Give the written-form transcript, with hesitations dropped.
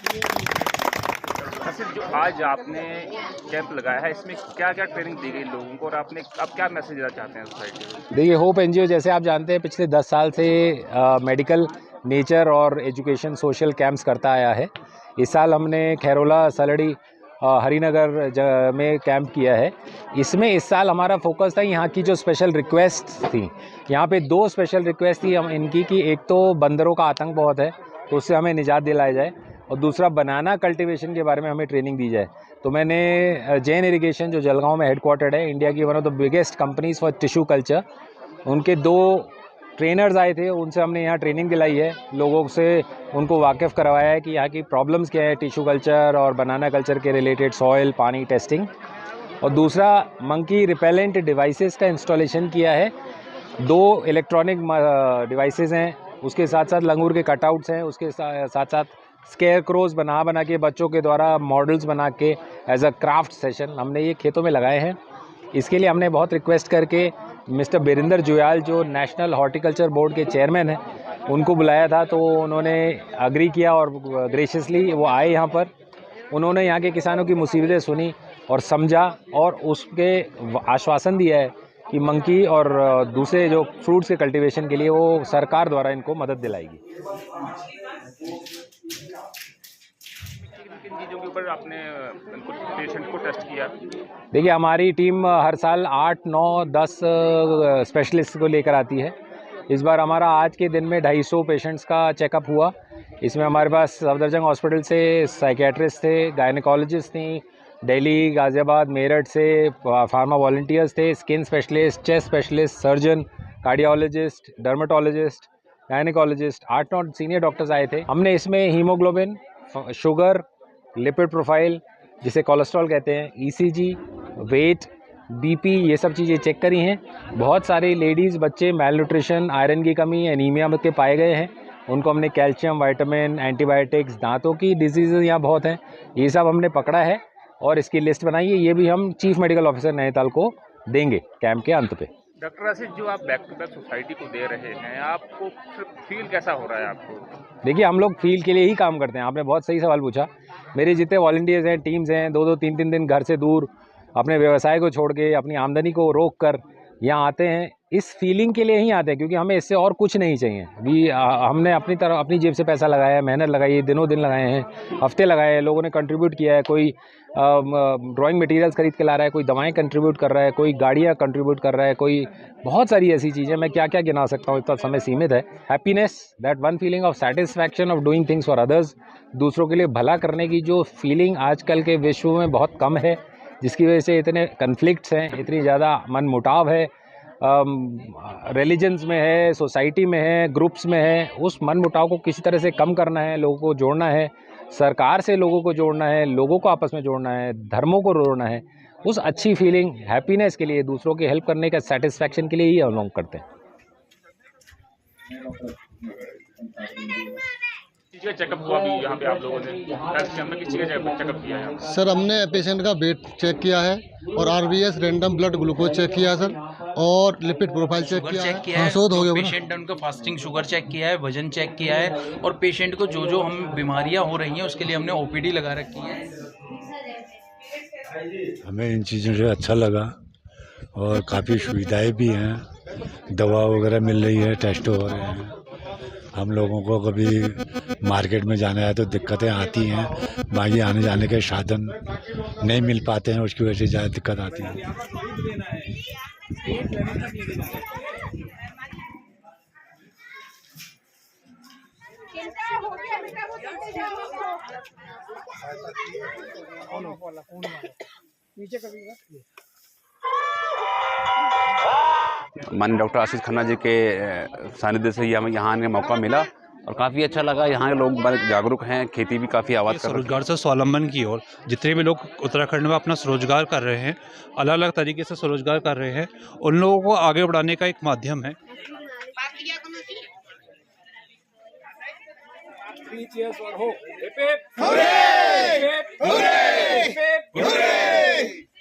सिर्फ जो आज आपने कैंप लगाया है, इसमें क्या-क्या ट्रेनिंग दी गई लोगों को और आपने अब क्या मैसेज देना चाहते हैं सोसाइटी को? देखिए, होप एनजीओ जैसे आप जानते हैं पिछले 10 साल से मेडिकल, नेचर और एजुकेशन सोशल कैंप्स करता आया है। इस साल हमने खैरोला, सलड़ी, हरिनगर में कैंप किया है। इसमें इस साल हमारा फोकस था यहाँ की जो स्पेशल रिक्वेस्ट थी। यहाँ पे 2 स्पेशल रिक्वेस्ट थी हम इनकी कि एक तो बंदरों का आतंक बहुत है, तो उससे हमें निजात दिलाया जाए, और दूसरा बनाना कल्टीवेशन के बारे में हमें ट्रेनिंग दी जाए। तो मैंने जैन इरिगेशन जो जलगांव में हेडक्वार्टर्ड है, इंडिया की one of the biggest companies for tissue culture, उनके 2 ट्रेनर्स आए थे, उनसे हमने यहाँ ट्रेनिंग दिलाई है। लोगों से उनको वाकिफ़ करवाया है कि यहाँ की प्रॉब्लम्स क्या है टिश्यू कल्चर और बनाना कल्चर के रिलेटेड, सॉइल, पानी टेस्टिंग। और दूसरा मंकी रिपेलेंट डिवाइसेस का इंस्टॉलेशन किया है। 2 इलेक्ट्रॉनिक डिवाइसेस हैं, उसके साथ साथ लंगूर के कटआउट्स हैं, उसके साथ साथ स्केयर क्रोज बना के बच्चों के द्वारा मॉडल्स बना के एज अ क्राफ्ट सेशन हमने ये खेतों में लगाए हैं। इसके लिए हमने बहुत रिक्वेस्ट करके मिस्टर बीरेंद्र जुयाल जो नेशनल हॉर्टिकल्चर बोर्ड के चेयरमैन हैं, उनको बुलाया था, तो उन्होंने अग्री किया और ग्रेशियसली वो आए यहाँ पर। उन्होंने यहाँ के किसानों की मुसीबतें सुनी और समझा और उसके आश्वासन दिया है कि मंकी और दूसरे जो फ्रूट्स के कल्टीवेशन के लिए वो सरकार द्वारा इनको मदद दिलाएगी। किन चीज़ों के ऊपर आपने उनको पेशेंट को टेस्ट किया? देखिए, हमारी टीम हर साल 8, 9, 10 स्पेशलिस्ट को लेकर आती है। इस बार हमारा आज के दिन में 250 पेशेंट्स का चेकअप हुआ। इसमें हमारे पास सफदरजंग हॉस्पिटल से साइकेट्रिस्ट थे, गायनेकोलॉजिस्ट थी, दिल्ली, गाज़ियाबाद, मेरठ से फार्मा वॉलंटियर्स थे, skin specialist, chest specialist, surgeon, cardiologist, dermatologist, gynaecologist, 8-9 senior doctors आए थे। हमने इसमें हीमोग्लोबिन, शुगर, लिपिड प्रोफाइल जिसे कोलेस्ट्रॉल कहते हैं, ईसीजी, वेट, बीपी, ये सब चीज़ें चेक करी हैं। बहुत सारे लेडीज़, बच्चे मेल न्यूट्रिशन, आयरन की कमी, एनीमिया के पाए गए हैं। उनको हमने कैल्शियम, विटामिन, एंटीबायोटिक्स, दांतों की डिजीज़ यहाँ बहुत हैं, ये सब हमने पकड़ा है और इसकी लिस्ट बनाई है। ये भी हम चीफ मेडिकल ऑफिसर नैनीताल को देंगे कैंप के अंत पे। डॉक्टर आशीष, जो आप बैक टू बैक सोसाइटी को दे रहे हैं, आपको फील कैसा हो रहा है आपको? देखिए, हम लोग फील के लिए ही काम करते हैं। आपने बहुत सही सवाल पूछा। मेरे जितने वॉलंटियर्स हैं, टीम्स हैं, 2-2, 3-3 दिन घर से दूर अपने व्यवसाय को छोड़ के, अपनी आमदनी को रोक कर यहाँ आते हैं। इस फीलिंग के लिए ही आते हैं, क्योंकि हमें इससे और कुछ नहीं चाहिए। हमने अपनी तरफ अपनी जेब से पैसा लगाया है, मेहनत लगाई है, दिनों दिन लगाए हैं, हफ्ते लगाए हैं, लोगों ने कंट्रीब्यूट किया है। कोई ड्राइंग मटेरियल्स खरीद के ला रहा है, कोई दवाएं कंट्रीब्यूट कर रहा है, कोई गाड़ियाँ कंट्रीब्यूट कर रहा है, कोई बहुत सारी ऐसी चीज़ें, मैं क्या क्या गिना सकता हूँ, इतना समय सीमित है। Happiness, that one feeling of satisfaction of doing things for others, दूसरों के लिए भला करने की जो फीलिंग आजकल के विश्व में बहुत कम है, जिसकी वजह से इतने कन्फ्लिक्ट्स हैं, इतनी ज़्यादा मनमुटाव है, रिलीजन्स में है, सोसाइटी में है, ग्रुप्स में है। उस मनमुटाव को किसी तरह से कम करना है, लोगों को जोड़ना है, सरकार से लोगों को जोड़ना है, लोगों को आपस में जोड़ना है, धर्मों को जोड़ना है। उस अच्छी फीलिंग, हैप्पीनेस के लिए, दूसरों की हेल्प करने का सेटिस्फैक्शन के लिए ही हम लोग करते हैं। किस चीज़ का चेकअप हुआ अभी यहाँ पे आप लोगों ने? कैल्शियम में किस चीज़ का चेकअप किया है? सर, हमने पेशेंट का वेट चेक किया है और RBS random blood glucose check किया है सर, और लिपिड प्रोफाइल चेक किया है। शोध हो गया पेशेंट है, उनका फास्टिंग शुगर चेक किया है, वजन चेक किया है, और पेशेंट को जो जो हम बीमारियां हो रही हैं उसके लिए हमने ओपीडी लगा रखी है। हमें इन चीज़ों से अच्छा लगा और काफ़ी सुविधाएं भी हैं, दवा वगैरह मिल रही है, टेस्ट हो रहे हैं। हम लोगों को कभी मार्केट में जाना है तो दिक्कतें आती हैं, बाकी आने जाने के साधन नहीं मिल पाते हैं, उसकी वजह से ज़्यादा दिक्कत आती है। माननीय डॉक्टर आशीष खन्ना जी के सानिध्य से हमें यहाँ आने का मौका मिला और काफ़ी अच्छा लगा। यहाँ के लोग बड़े जागरूक हैं, खेती भी काफ़ी आबाद कर रहे हैं। स्वरोजगार से स्वावलंबन की ओर जितने भी लोग उत्तराखंड में अपना स्वरोजगार कर रहे हैं, अलग अलग तरीके से स्वरोजगार कर रहे हैं, उन लोगों को आगे बढ़ाने का एक माध्यम है। Hooray! Hooray! Hooray! Hooray!